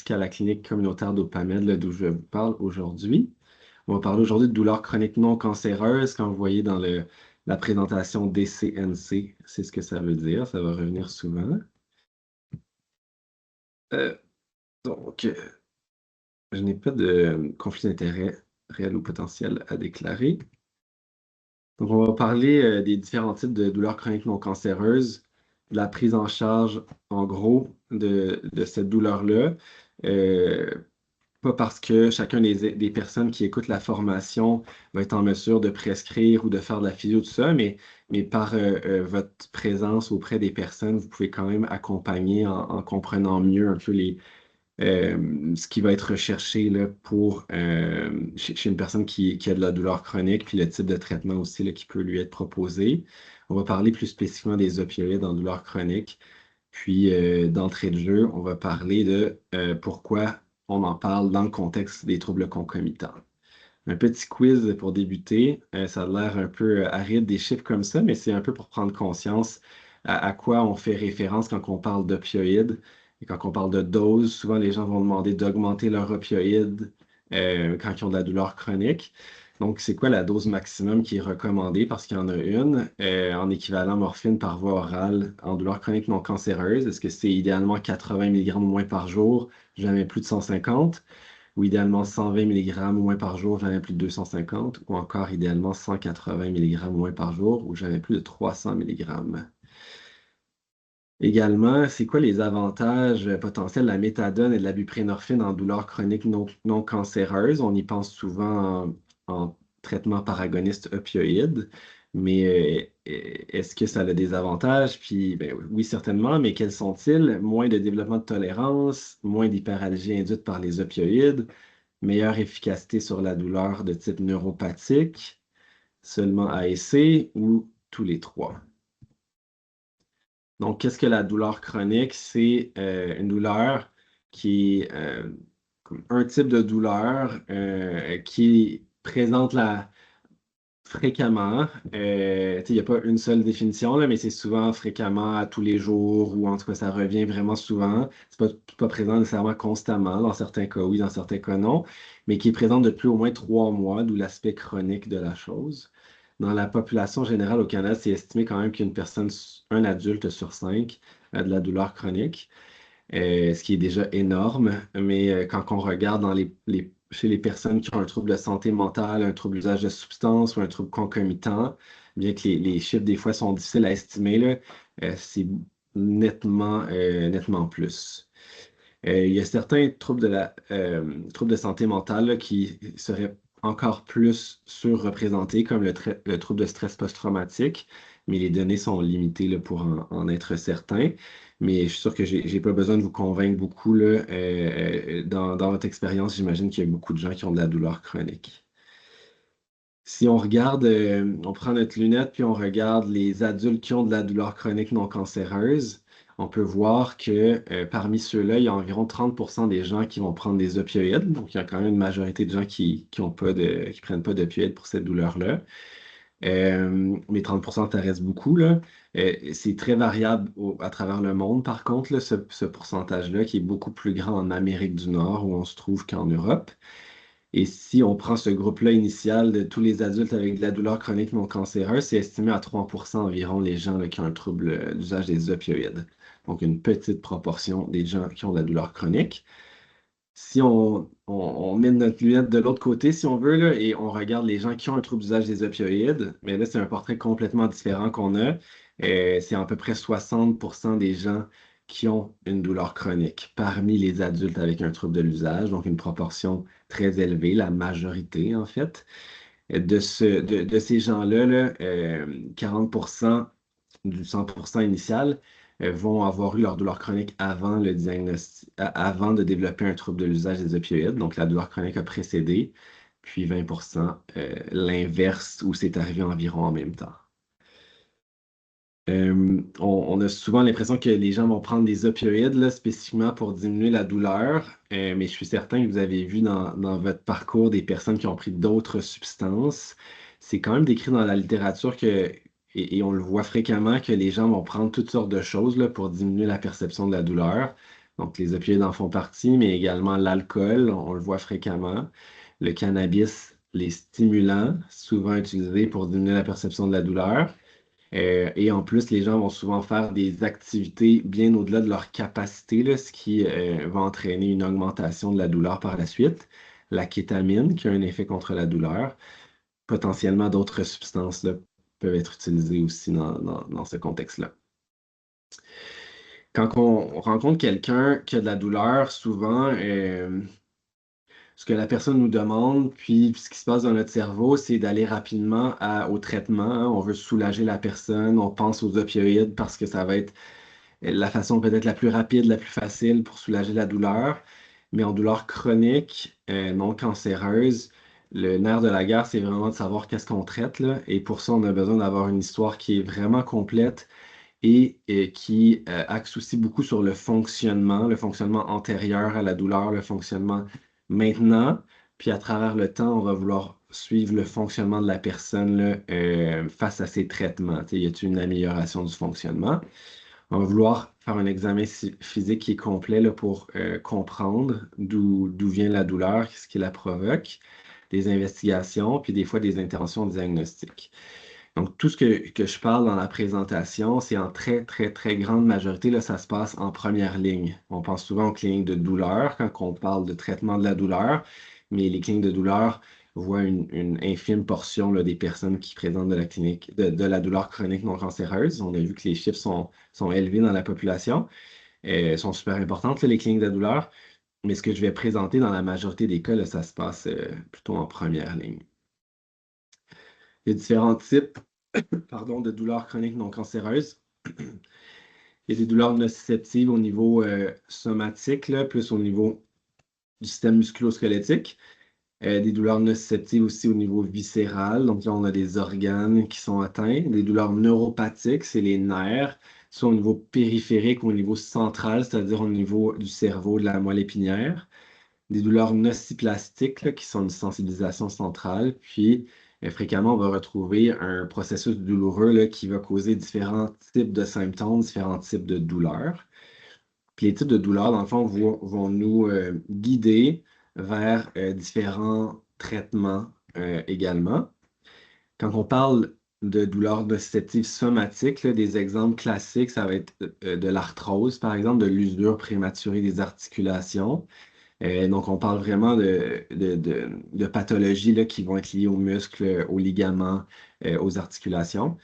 à la clinique communautaire d'Opamed, là, d'où je vous parle aujourd'hui. On va parler aujourd'hui de douleurs chroniques non cancéreuses. Quand vous voyez dans la présentation DCNC, c'est ce que ça veut dire. Ça va revenir souvent. Euh, donc, je n'ai pas de conflit d'intérêt réel ou potentiel à déclarer. Donc, on va parler des différents types de douleurs chroniques non cancéreuses, de la prise en charge, en gros, de cette douleur-là. Euh, Pas parce que chacun des personnes qui écoutent la formation va être en mesure de prescrire ou de faire de la physio, tout ça, mais par votre présence auprès des personnes, vous pouvez quand même accompagner en comprenant mieux un peu ce qui va être recherché là, chez une personne qui a de la douleur chronique, puis le type de traitement aussi là, qui peut lui être proposé. On va parler plus spécifiquement des opioïdes en douleur chronique. Puis, d'entrée de jeu, on va parler de pourquoi on en parle dans le contexte des troubles concomitants. Un petit quiz pour débuter. Ça a l'air un peu aride des chiffres comme ça, mais c'est un peu pour prendre conscience à quoi on fait référence quand on parle d'opioïdes. Et quand on parle de dose, souvent les gens vont demander d'augmenter leur opioïde quand ils ont de la douleur chronique. Donc, c'est quoi la dose maximum qui est recommandée? Parce qu'il y en a une en équivalent morphine par voie orale en douleur chronique non cancéreuse. Est-ce que c'est idéalement 80 mg ou moins par jour, jamais plus de 150? Ou idéalement 120 mg ou moins par jour, jamais plus de 250? Ou encore idéalement 180 mg ou moins par jour, ou jamais plus de 300 mg? Également, c'est quoi les avantages potentiels de la méthadone et de la buprenorphine en douleur chronique non cancéreuse? On y pense souvent en traitement paragoniste opioïde, mais est-ce que ça a des avantages? Puis, ben, oui, certainement, mais quels sont-ils? Moins de développement de tolérance, moins d'hyperalgie induite par les opioïdes, meilleure efficacité sur la douleur de type neuropathique, seulement ASC ou tous les trois? Donc, qu'est-ce que la douleur chronique? C'est une douleur qui est comme un type de douleur qui présente fréquemment. Il n'y a pas une seule définition, là, mais c'est souvent fréquemment à tous les jours ou en tout cas, ça revient vraiment souvent. C'est pas présent nécessairement constamment, dans certains cas oui, dans certains cas non, mais qui est présente depuis au moins 3 mois, d'où l'aspect chronique de la chose. Dans la population générale au Canada, c'est estimé quand même qu'une personne, un adulte sur 5, a de la douleur chronique, ce qui est déjà énorme. Mais quand on regarde chez les personnes qui ont un trouble de santé mentale, un trouble d'usage de substances ou un trouble concomitant, bien que les chiffres des fois sont difficiles à estimer, là, c'est nettement plus. Il y a certains troubles de santé mentale là, qui seraient encore plus surreprésentés, comme le trouble de stress post-traumatique, mais les données sont limitées là, pour en être certain. Mais je suis sûr que j'ai pas besoin de vous convaincre beaucoup. Là, dans votre expérience, j'imagine qu'il y a beaucoup de gens qui ont de la douleur chronique. Si on regarde, on prend notre lunette puis on regarde les adultes qui ont de la douleur chronique non cancéreuse, on peut voir que parmi ceux-là, il y a environ 30% des gens qui vont prendre des opioïdes. Donc, il y a quand même une majorité de gens qui prennent pas d'opioïdes pour cette douleur-là. Mais 30%, ça reste beaucoup, là. C'est très variable à travers le monde, par contre, là, ce pourcentage-là, qui est beaucoup plus grand en Amérique du Nord, où on se trouve qu'en Europe. Et si on prend ce groupe-là initial de tous les adultes avec de la douleur chronique non cancéreuse, c'est estimé à 3% environ les gens là, qui ont un trouble d'usage des opioïdes. Donc, une petite proportion des gens qui ont de la douleur chronique. Si on met notre lunette de l'autre côté, si on veut, là, et on regarde les gens qui ont un trouble d'usage des opioïdes, mais là, c'est un portrait complètement différent qu'on a. C'est à peu près 60% des gens qui ont une douleur chronique parmi les adultes avec un trouble de l'usage, donc une proportion très élevée, la majorité en fait. De ces gens-là, là, 40% du 100% initial vont avoir eu leur douleur chronique avant le diagnostic, avant de développer un trouble de l'usage des opioïdes. Donc, la douleur chronique a précédé, puis 20% l'inverse, où c'est arrivé environ en même temps. On a souvent l'impression que les gens vont prendre des opioïdes là, spécifiquement pour diminuer la douleur, mais je suis certain que vous avez vu dans votre parcours des personnes qui ont pris d'autres substances. C'est quand même décrit dans la littérature et on le voit fréquemment, que les gens vont prendre toutes sortes de choses là, pour diminuer la perception de la douleur. Donc, les opioïdes en font partie, mais également l'alcool, on le voit fréquemment. Le cannabis, les stimulants, souvent utilisés pour diminuer la perception de la douleur. Et en plus, les gens vont souvent faire des activités bien au-delà de leur capacité, là, ce qui va entraîner une augmentation de la douleur par la suite. La kétamine, qui a un effet contre la douleur. Potentiellement, d'autres substances là, peuvent être utilisées aussi dans ce contexte-là. Quand on rencontre quelqu'un qui a de la douleur, souvent, ce que la personne nous demande, puis ce qui se passe dans notre cerveau, c'est d'aller rapidement au traitement, hein. On veut soulager la personne, on pense aux opioïdes parce que ça va être la façon peut-être la plus rapide, la plus facile pour soulager la douleur. Mais en douleur chronique, non cancéreuse, le nerf de la guerre, c'est vraiment de savoir qu'est-ce qu'on traite, là. Et pour ça, on a besoin d'avoir une histoire qui est vraiment complète et qui axe aussi beaucoup sur le fonctionnement antérieur à la douleur, le fonctionnement maintenant. Puis à travers le temps, on va vouloir suivre le fonctionnement de la personne là, face à ses traitements. Tu sais, y a-t-il une amélioration du fonctionnement? On va vouloir faire un examen physique qui est complet là, pour comprendre d'où vient la douleur, ce qui la provoque, des investigations, puis des fois des interventions diagnostiques. Donc, tout ce que je parle dans la présentation, c'est en très, très, très grande majorité, là, ça se passe en première ligne. On pense souvent aux cliniques de douleur quand on parle de traitement de la douleur, mais les cliniques de douleur voient une infime portion là, des personnes qui présentent de la clinique de la douleur chronique non cancéreuse. On a vu que les chiffres sont élevés dans la population, sont super importantes, là, les cliniques de douleur, mais ce que je vais présenter dans la majorité des cas, là, ça se passe plutôt en première ligne. Il y a différents types pardon, de douleurs chroniques non cancéreuses. Il y a des douleurs nociceptives au niveau somatique, là, plus au niveau du système musculo-squelettique. Des douleurs nociceptives aussi au niveau viscéral. Donc là, on a des organes qui sont atteints. Des douleurs neuropathiques, c'est les nerfs, soit au niveau périphérique ou au niveau central, c'est-à-dire au niveau du cerveau, de la moelle épinière. Des douleurs nociplastiques, là, qui sont une sensibilisation centrale. Puis, fréquemment, on va retrouver un processus douloureux là, qui va causer différents types de symptômes, différents types de douleurs. Puis les types de douleurs, dans le fond, vont nous guider vers différents traitements également. Quand on parle de douleurs nocipatives somatiques, là, des exemples classiques, ça va être de l'arthrose, par exemple, de l'usure prématurée des articulations. Donc, on parle vraiment de pathologies là, qui vont être liées aux muscles, aux ligaments, aux articulations.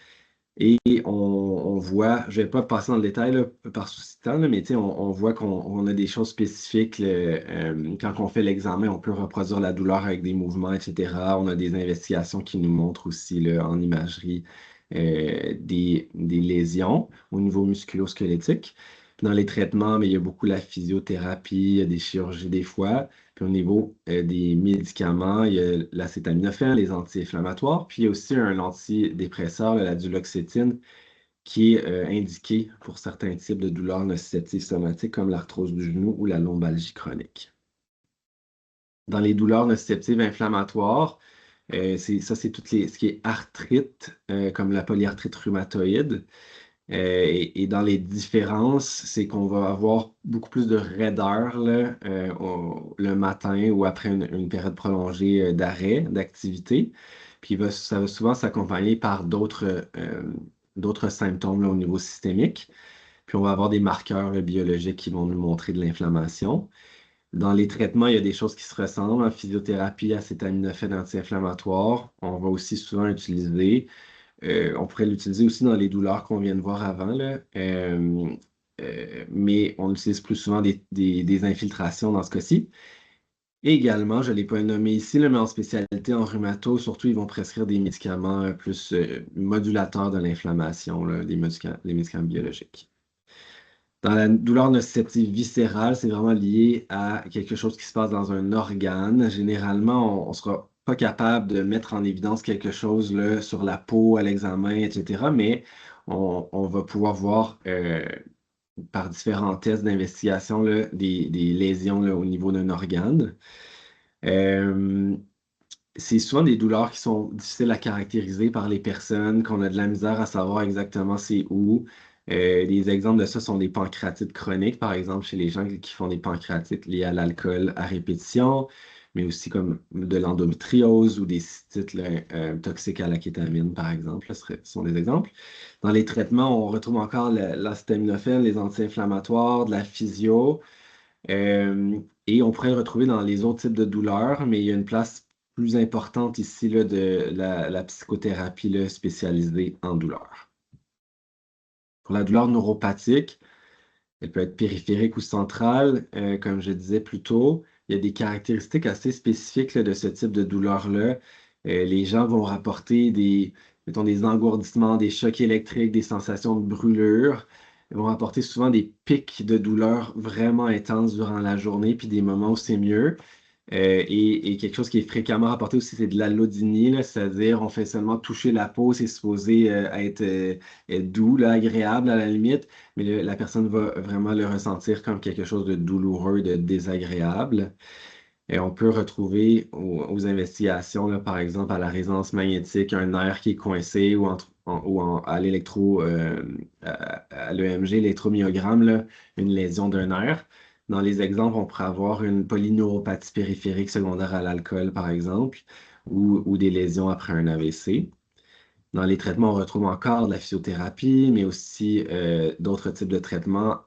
Et on voit, je ne vais pas passer dans le détail là, par souci de temps, là, mais tu sais, on voit qu'on a des choses spécifiques. Là, quand on fait l'examen, on peut reproduire la douleur avec des mouvements, etc. On a des investigations qui nous montrent aussi là, en imagerie des lésions au niveau musculo-squelettique. Puis dans les traitements, mais il y a beaucoup la physiothérapie, il y a des chirurgies des fois. Puis au niveau des médicaments, il y a l'acétaminophène, les anti-inflammatoires, puis il y a aussi un antidépresseur, la duloxétine, qui est indiqué pour certains types de douleurs nocipatives somatiques comme l'arthrose du genou ou la lombalgie chronique. Dans les douleurs nocipatives inflammatoires, c'est tout ce qui est arthrite, comme la polyarthrite rhumatoïde. Et dans les différences, c'est qu'on va avoir beaucoup plus de raideur là, le matin ou après une période prolongée d'arrêt, d'activité. Puis ça va souvent s'accompagner par d'autres symptômes là, au niveau systémique. Puis on va avoir des marqueurs là, biologiques qui vont nous montrer de l'inflammation. Dans les traitements, il y a des choses qui se ressemblent. En physiothérapie, acétaminophène anti-inflammatoire. On va aussi souvent utiliser on pourrait l'utiliser aussi dans les douleurs qu'on vient de voir avant, là. Mais on utilise plus souvent des infiltrations dans ce cas-ci. Et également, je ne l'ai pas nommé ici, là, mais en spécialité en rhumato, surtout, ils vont prescrire des médicaments plus modulateurs de l'inflammation, là, des médicaments biologiques. Dans la douleur nociceptive viscérale, c'est vraiment lié à quelque chose qui se passe dans un organe. Généralement, on ne sera pas capable de mettre en évidence quelque chose là, sur la peau, à l'examen, etc. Mais on va pouvoir voir par différents tests d'investigation là, des lésions là, au niveau d'un organe. Euh, c'est souvent des douleurs qui sont difficiles à caractériser par les personnes, qu'on a de la misère à savoir exactement c'est où. Des exemples de ça sont des pancréatites chroniques, par exemple, chez les gens qui font des pancréatites liées à l'alcool à répétition, mais aussi comme de l'endométriose ou des cystites là, toxiques à la kétamine, par exemple. Là, ce sont des exemples. Dans les traitements, on retrouve encore l'acétaminophène, les anti-inflammatoires, de la physio, et on pourrait le retrouver dans les autres types de douleurs, mais il y a une place plus importante ici là, de la psychothérapie là, spécialisée en douleur. Pour la douleur neuropathique, elle peut être périphérique ou centrale, comme je disais plus tôt. Il y a des caractéristiques assez spécifiques là, de ce type de douleur-là. Les gens vont rapporter mettons, des engourdissements, des chocs électriques, des sensations de brûlure. Ils vont rapporter souvent des pics de douleur vraiment intenses durant la journée, puis des moments où c'est mieux. Et quelque chose qui est fréquemment rapporté aussi, c'est de l'allodynie, là, c'est-à-dire on fait seulement toucher la peau, c'est supposé être doux, là, agréable à la limite, mais la personne va vraiment le ressentir comme quelque chose de douloureux, de désagréable. Et on peut retrouver aux investigations, là, par exemple, à la résonance magnétique, un nerf qui est coincé à à l'EMG, l'électromyogramme, là, une lésion d'un nerf. Dans les exemples, on pourrait avoir une polyneuropathie périphérique secondaire à l'alcool, par exemple, ou des lésions après un AVC. Dans les traitements, on retrouve encore de la physiothérapie, mais aussi d'autres types de traitements.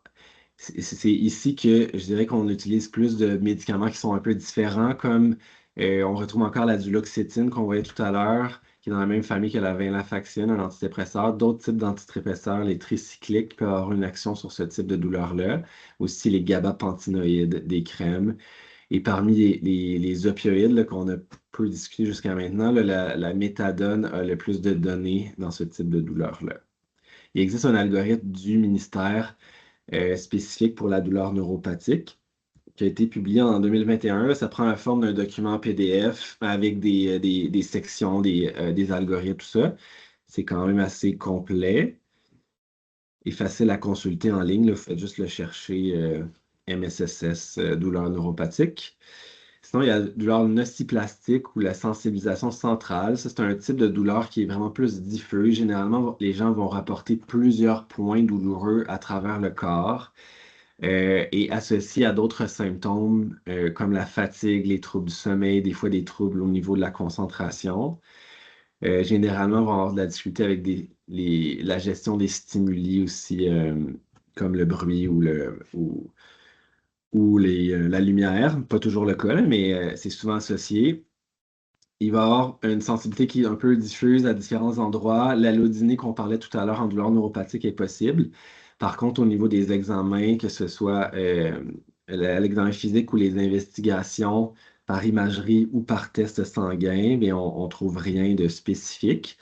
C'est ici que je dirais qu'on utilise plus de médicaments qui sont un peu différents, comme on retrouve encore la duloxétine qu'on voyait tout à l'heure, qui est dans la même famille que la venlafaxine, un antidépresseur. D'autres types d'antidépresseurs, les tricycliques, peuvent avoir une action sur ce type de douleur-là. Aussi les gabapentinoïdes, des crèmes. Et parmi les opioïdes là, qu'on a peu discuté jusqu'à maintenant, là, la méthadone a le plus de données dans ce type de douleur-là. Il existe un algorithme du ministère spécifique pour la douleur neuropathique qui a été publié en 2021. Là, ça prend la forme d'un document PDF avec des sections, des algorithmes, tout ça. C'est quand même assez complet et facile à consulter en ligne. Là. Vous faites juste le chercher MSSS, douleur neuropathique. Sinon, il y a la douleur nociplastique ou la sensibilisation centrale. Ça, c'est un type de douleur qui est vraiment plus diffus. Généralement, les gens vont rapporter plusieurs points douloureux à travers le corps et associés à d'autres symptômes comme la fatigue, les troubles du sommeil, des fois des troubles au niveau de la concentration. Généralement, on va avoir de la difficulté avec la gestion des stimuli aussi, comme le bruit ou la lumière. Pas toujours le cas, là, mais c'est souvent associé. Il va y avoir une sensibilité qui est un peu diffuse à différents endroits. L'allodynie qu'on parlait tout à l'heure en douleur neuropathique est possible. Par contre, au niveau des examens, que ce soit l'examen physique ou les investigations par imagerie ou par test sanguin, mais on ne trouve rien de spécifique.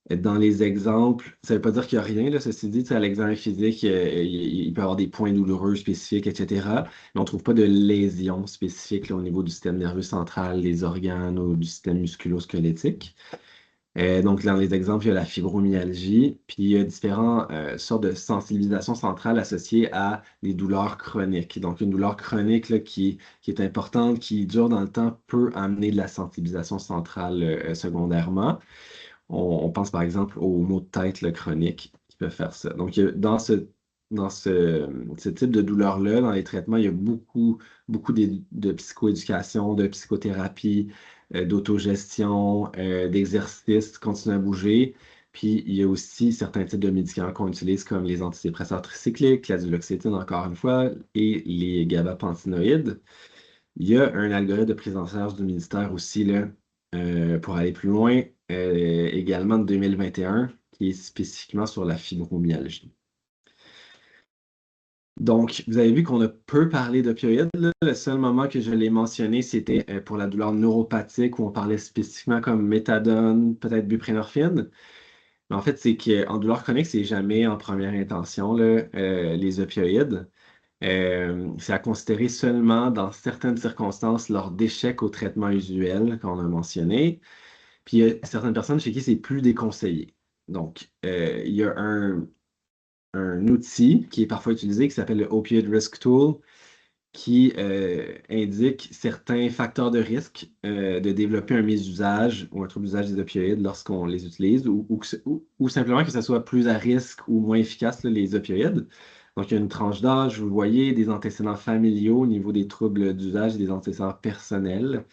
Dans les exemples, ça ne veut pas dire qu'il n'y a rien, là, ceci dit, tu sais, à l'examen physique, il peut y avoir des points douloureux spécifiques, etc. Mais on ne trouve pas de lésions spécifiques là, au niveau du système nerveux central, des organes ou du système musculo-squelettique. Donc, dans les exemples, il y a la fibromyalgie, puis il y a différentes sortes de sensibilisation centrale associées à des douleurs chroniques. Donc, une douleur chronique là, qui est importante, qui dure dans le temps, peut amener de la sensibilisation centrale secondairement. On pense par exemple aux maux de tête là, chroniques qui peuvent faire ça. Donc, ce type de douleur-là, dans les traitements, il y a beaucoup de psychoéducation, de psychothérapie, d'autogestion, d'exercice, continuer à bouger. Puis, il y a aussi certains types de médicaments qu'on utilise comme les antidépresseurs tricycliques, la duloxétine encore une fois, et les gabapentinoïdes. Il y a un algorithme de prise en charge du ministère aussi là, pour aller plus loin, également de 2021, qui est spécifiquement sur la fibromyalgie. Donc, vous avez vu qu'on a peu parlé d'opioïdes. Là. Le seul moment que je l'ai mentionné, c'était pour la douleur neuropathique, où on parlait spécifiquement comme méthadone, peut-être buprenorphine. Mais en fait, c'est qu'en douleur chronique, c'est jamais en première intention, là, les opioïdes. C'est à considérer seulement dans certaines circonstances lors d'échecs au traitement usuel qu'on a mentionné. Puis il y a certaines personnes chez qui c'est plus déconseillé. Donc, il y a un outil qui est parfois utilisé qui s'appelle le Opioid Risk Tool, qui indique certains facteurs de risque de développer un mésusage ou un trouble d'usage des opioïdes lorsqu'on les utilise ou simplement que ça soit plus à risque ou moins efficace, là, les opioïdes. Donc, il y a une tranche d'âge, vous le voyez, des antécédents familiaux au niveau des troubles d'usage et des antécédents personnels.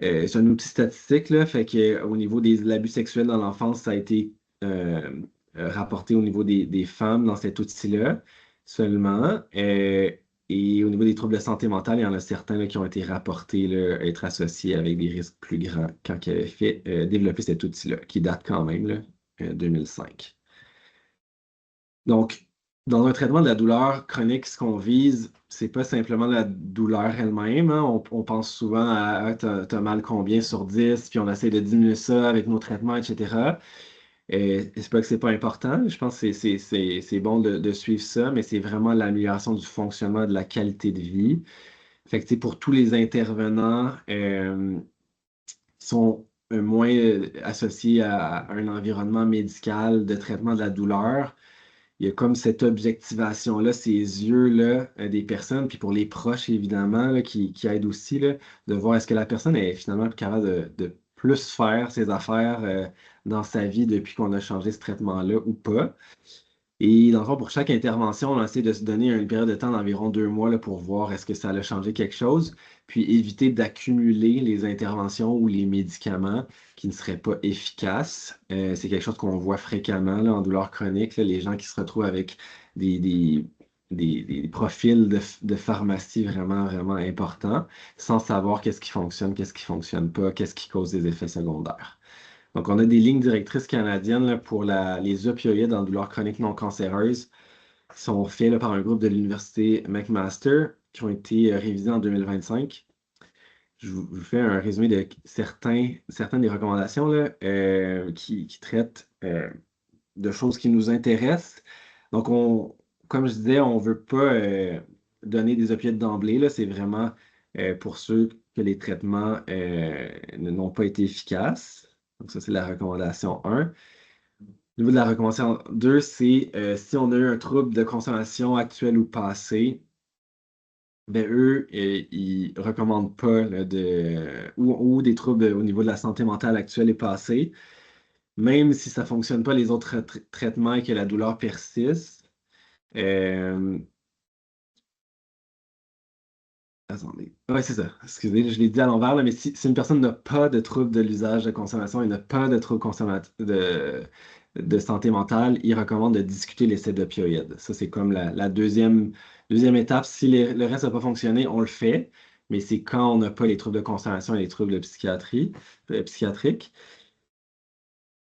C'est un outil statistique, là, fait que, au niveau de l'abus sexuel dans l'enfance, ça a été euh, rapporté au niveau des femmes dans cet outil-là seulement. Et au niveau des troubles de santé mentale, il y en a certains là, qui ont été rapportés là, être associés avec des risques plus grands quand ils avaient fait développer cet outil-là, qui date quand même là, 2005. Donc, dans un traitement de la douleur chronique, ce qu'on vise, c'est pas simplement la douleur elle-même, hein. On pense souvent à ah, t'as mal combien sur 10, puis on essaie de diminuer ça avec nos traitements, etc. Et c'est pas que c'est pas important. Je pense que c'est bon de suivre ça, mais c'est vraiment l'amélioration du fonctionnement de la qualité de vie. Fait que, tu sais, pour tous les intervenants qui sont moins associés à un environnement médical de traitement de la douleur, il y a comme cette objectivation-là, ces yeux-là des personnes, puis pour les proches, évidemment, là, qui aident aussi, là, de voir est-ce que la personne est finalement capable de plus faire ses affaires dans sa vie depuis qu'on a changé ce traitement-là ou pas. Et dans le fond, pour chaque intervention, on essaie de se donner une période de temps d'environ 2 mois là, pour voir est-ce que ça a changé quelque chose, puis éviter d'accumuler les interventions ou les médicaments qui ne seraient pas efficaces. C'est quelque chose qu'on voit fréquemment là, en douleur chronique, là, les gens qui se retrouvent avec des, des, des profils de pharmacie vraiment, vraiment importants, sans savoir qu'est-ce qui fonctionne pas, qu'est-ce qui cause des effets secondaires. Donc, on a des lignes directrices canadiennes là, pour les opioïdes en douleur chronique non cancéreuse qui sont faits là, par un groupe de l'Université McMaster qui ont été révisées en 2025. Je vous fais un résumé de certaines des recommandations là, qui traitent de choses qui nous intéressent. Donc, comme je disais, on ne veut pas donner des opioïdes d'emblée, là. C'est vraiment pour ceux que les traitements n'ont pas été efficaces. Donc, ça, c'est la recommandation 1. Au niveau de la recommandation 2, c'est si on a eu un trouble de consommation actuel ou passé, ben eux, ils ne recommandent pas là, ou des troubles au niveau de la santé mentale actuelle et passée, même si ça ne fonctionne pas les autres traitements et que la douleur persiste. Euh, Attendez. Ouais, c'est ça. Excusez, je l'ai dit à l'envers, là, mais si une personne n'a pas de trouble de l'usage de consommation et n'a pas de trouble de santé mentale, il recommande de discuter l'essai d'opioïdes. Ça, c'est comme la deuxième étape. Si le reste n'a pas fonctionné, on le fait, mais c'est quand on n'a pas les troubles de consommation et les troubles de psychiatriques.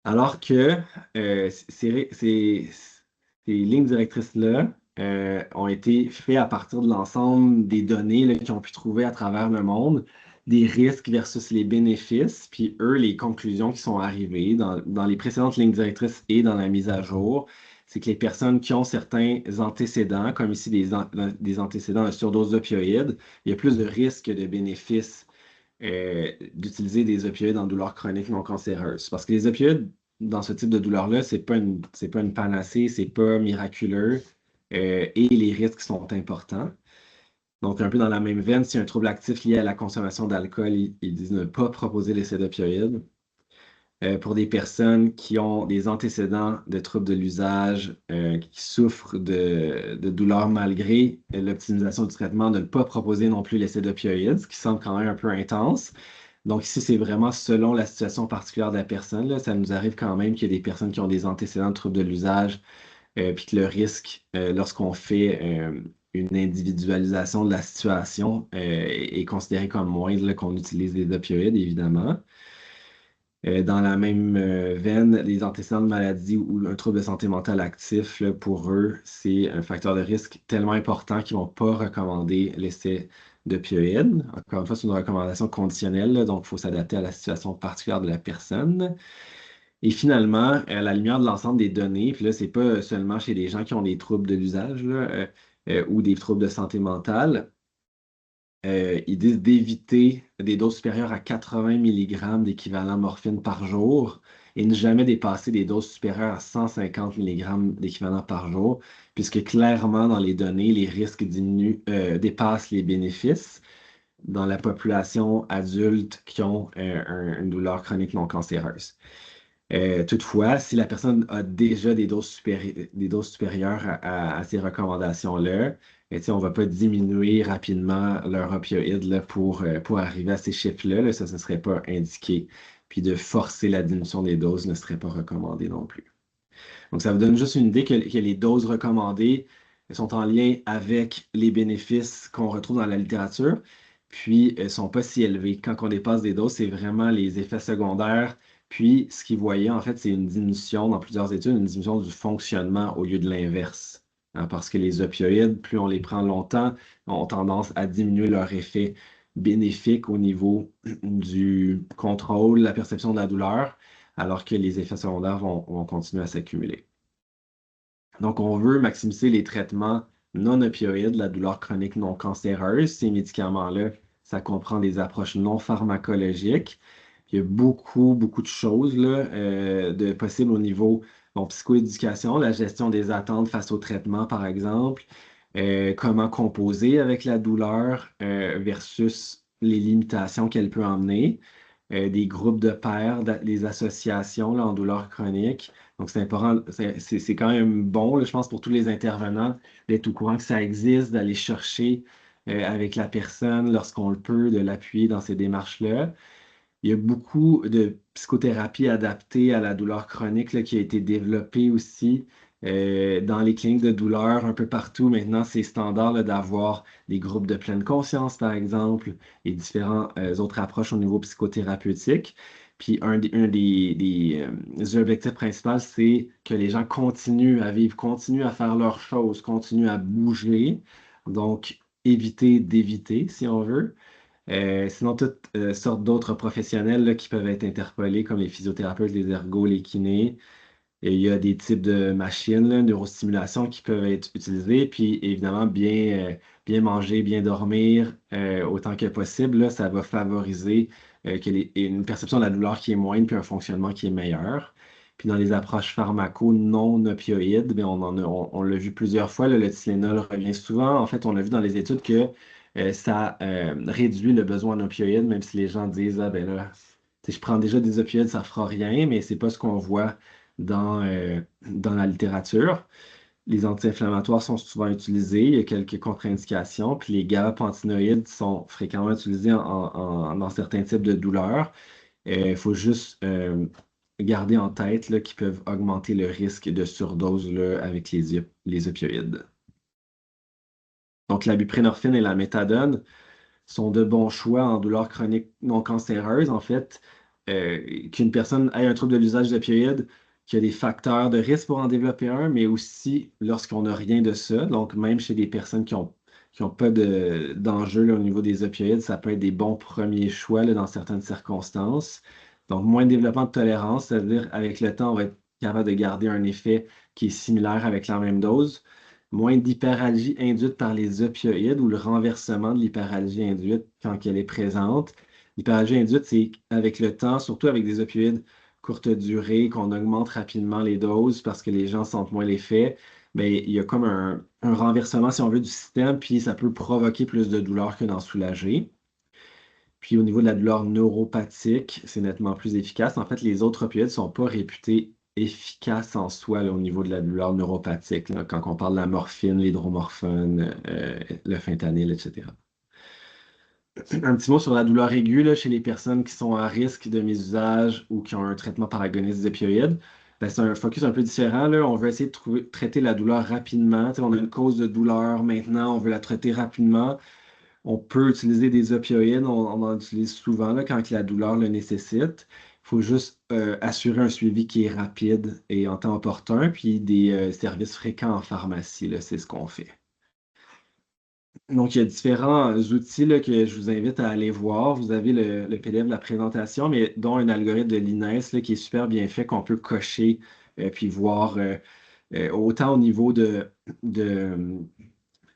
Alors que ces lignes directrices-là ont été faites à partir de l'ensemble des données là, qu'ils ont pu trouver à travers le monde, des risques versus les bénéfices, puis eux, les conclusions qui sont arrivées dans les précédentes lignes directrices et dans la mise à jour, c'est que les personnes qui ont certains antécédents, comme ici des antécédents de surdose d'opioïdes, il y a plus de risques que de bénéfices d'utiliser des opioïdes en douleur chronique non cancéreuse. Parce que les opioïdes, dans ce type de douleur-là, c'est pas une panacée, c'est pas miraculeux, et les risques sont importants. Donc, un peu dans la même veine, si un trouble actif lié à la consommation d'alcool, ils disent ne pas proposer l'essai d'opioïdes. Pour des personnes qui ont des antécédents de troubles de l'usage, qui souffrent de douleurs malgré l'optimisation du traitement, de ne pas proposer non plus l'essai d'opioïdes, ce qui semble quand même un peu intense. Donc ici, c'est vraiment selon la situation particulière de la personne, là. Ça nous arrive quand même qu'il y a des personnes qui ont des antécédents de troubles de l'usage, puis que le risque, lorsqu'on fait une individualisation de la situation, est considéré comme moindre là, qu'on utilise des opioïdes, évidemment. Dans la même veine, les antécédents de maladie ou un trouble de santé mentale actif, là, pour eux, c'est un facteur de risque tellement important qu'ils ne vont pas recommander l'essai d'opioïdes. Encore une fois, c'est une recommandation conditionnelle, là, donc il faut s'adapter à la situation particulière de la personne. Et finalement, à la lumière de l'ensemble des données, puis là, c'est pas seulement chez les gens qui ont des troubles de l'usage là, ou des troubles de santé mentale, ils disent d'éviter des doses supérieures à 80 mg d'équivalent morphine par jour et ne jamais dépasser des doses supérieures à 150 mg d'équivalent par jour, puisque clairement, dans les données, les risques dépassent les bénéfices dans la population adulte qui ont une douleur chronique non cancéreuse. Toutefois, si la personne a déjà des doses supérieures à ces recommandations-là, on ne va pas diminuer rapidement leur opioïde là, pour arriver à ces chiffres-là. Là, ça ne serait pas indiqué. Puis de forcer la diminution des doses ne serait pas recommandé non plus. Donc, ça vous donne juste une idée que les doses recommandées sont en lien avec les bénéfices qu'on retrouve dans la littérature, puis ne sont pas si élevés. Quand on dépasse des doses, c'est vraiment les effets secondaires. Puis, ce qu'ils voyaient, en fait, c'est une diminution, dans plusieurs études, une diminution du fonctionnement au lieu de l'inverse. Hein, parce que les opioïdes, plus on les prend longtemps, ont tendance à diminuer leur effet bénéfique au niveau du contrôle, la perception de la douleur, alors que les effets secondaires vont continuer à s'accumuler. Donc, on veut maximiser les traitements non opioïdes, la douleur chronique non cancéreuse. Ces médicaments-là, ça comprend des approches non pharmacologiques. Il y a beaucoup, beaucoup de choses là, de possibles au niveau psychoéducation, la gestion des attentes face au traitement, par exemple, comment composer avec la douleur versus les limitations qu'elle peut emmener, des groupes de pairs, des associations là, en douleur chronique. Donc, c'est important, c'est quand même bon, là, je pense, pour tous les intervenants d'être au courant que ça existe, d'aller chercher avec la personne lorsqu'on le peut, de l'appuyer dans ces démarches-là. Il y a beaucoup de psychothérapie adaptée à la douleur chronique là, qui a été développée aussi dans les cliniques de douleur un peu partout. Maintenant, c'est standard là, d'avoir des groupes de pleine conscience, par exemple, et différentes autres approches au niveau psychothérapeutique. Puis des objectifs principaux, c'est que les gens continuent à vivre, continuent à faire leurs choses, continuent à bouger. Donc, éviter d'éviter, si on veut. Sinon, toutes sortes d'autres professionnels là, qui peuvent être interpellés, comme les physiothérapeutes, les ergots, les kinés. Et il y a des types de machines, là, neurostimulation, qui peuvent être utilisées. Puis, évidemment, bien manger, bien dormir, autant que possible, là, ça va favoriser une perception de la douleur qui est moindre, puis un fonctionnement qui est meilleur. Puis, dans les approches pharmaco non opioïdes, bien, on l'a vu plusieurs fois, là, le Tylenol revient souvent. En fait, on a vu dans les études que ça réduit le besoin en opioïdes, même si les gens disent, ah ben là, je prends déjà des opioïdes, ça ne fera rien, mais c'est pas ce qu'on voit dans la littérature. Les anti-inflammatoires sont souvent utilisés, il y a quelques contre-indications, puis les gabapentinoïdes sont fréquemment utilisés dans certains types de douleurs. Il faut juste garder en tête là, qu'ils peuvent augmenter le risque de surdose là, avec les opioïdes. Donc, la buprenorphine et la méthadone sont de bons choix en douleur chronique non cancéreuse. En fait, qu'une personne ait un trouble de l'usage d'opioïdes, qu'il y a des facteurs de risque pour en développer un, mais aussi lorsqu'on n'a rien de ça. Donc, même chez des personnes qui ont pas d'enjeu là, au niveau des opioïdes, ça peut être des bons premiers choix là, dans certaines circonstances. Donc, moins de développement de tolérance, c'est-à-dire avec le temps, on va être capable de garder un effet qui est similaire avec la même dose. Moins d'hyperalgie induite par les opioïdes ou le renversement de l'hyperalgie induite quand elle est présente. L'hyperalgie induite, c'est avec le temps, surtout avec des opioïdes courte durée, qu'on augmente rapidement les doses parce que les gens sentent moins l'effet. Mais il y a comme un renversement, si on veut, du système, puis ça peut provoquer plus de douleur que d'en soulager. Puis au niveau de la douleur neuropathique, c'est nettement plus efficace. En fait, les autres opioïdes ne sont pas réputés efficaces en soi là, au niveau de la douleur neuropathique, là, quand on parle de la morphine, l'hydromorphone, le fentanyl, etc. Un petit mot sur la douleur aiguë là, chez les personnes qui sont à risque de mésusage ou qui ont un traitement par agoniste des opioïdes. Ben, c'est un focus un peu différent. Là. On veut essayer de traiter la douleur rapidement. On a une cause de douleur maintenant, on veut la traiter rapidement. On peut utiliser des opioïdes, on en utilise souvent là, quand la douleur le nécessite. Il faut juste assurer un suivi qui est rapide et en temps opportun, puis des services fréquents en pharmacie, là, c'est ce qu'on fait. Donc, il y a différents outils là, que je vous invite à aller voir. Vous avez le PDF de la présentation, mais dont un algorithme de l'INES là, qui est super bien fait, qu'on peut cocher puis voir autant au niveau de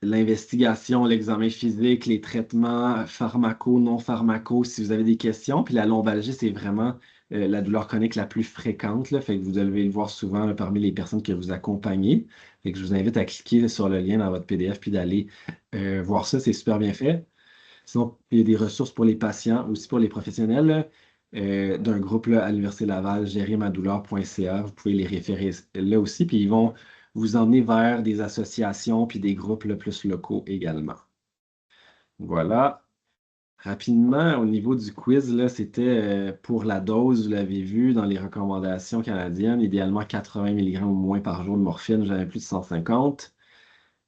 l'investigation, l'examen physique, les traitements pharmaco, non pharmaco, si vous avez des questions. Puis la lombalgie, c'est vraiment la douleur chronique la plus fréquente, là, fait que vous devez le voir souvent là, parmi les personnes que vous accompagnez. Fait que je vous invite à cliquer sur le lien dans votre PDF puis d'aller voir ça, c'est super bien fait. Sinon, il y a des ressources pour les patients, aussi pour les professionnels, là, d'un groupe là, à l'Université Laval, gérersmadouleur.ca. Vous pouvez les référer là aussi, puis ils vont vous emmener vers des associations puis des groupes là, plus locaux également. Voilà. Rapidement, au niveau du quiz, là, c'était pour la dose, vous l'avez vu dans les recommandations canadiennes, idéalement 80 mg ou moins par jour de morphine, j'avais plus de 150.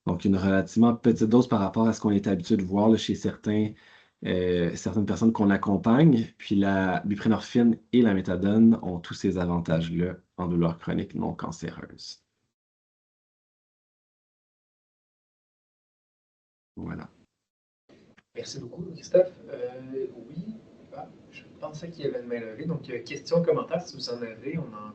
Donc, une relativement petite dose par rapport à ce qu'on est habitué de voir là, chez certaines personnes qu'on accompagne. Puis la buprenorphine et la méthadone ont tous ces avantages-là en douleur chronique non cancéreuse. Voilà. Merci beaucoup, Christophe. Oui, je pensais qu'il y avait une main levée. Donc, questions, commentaires, si vous en avez, on a encore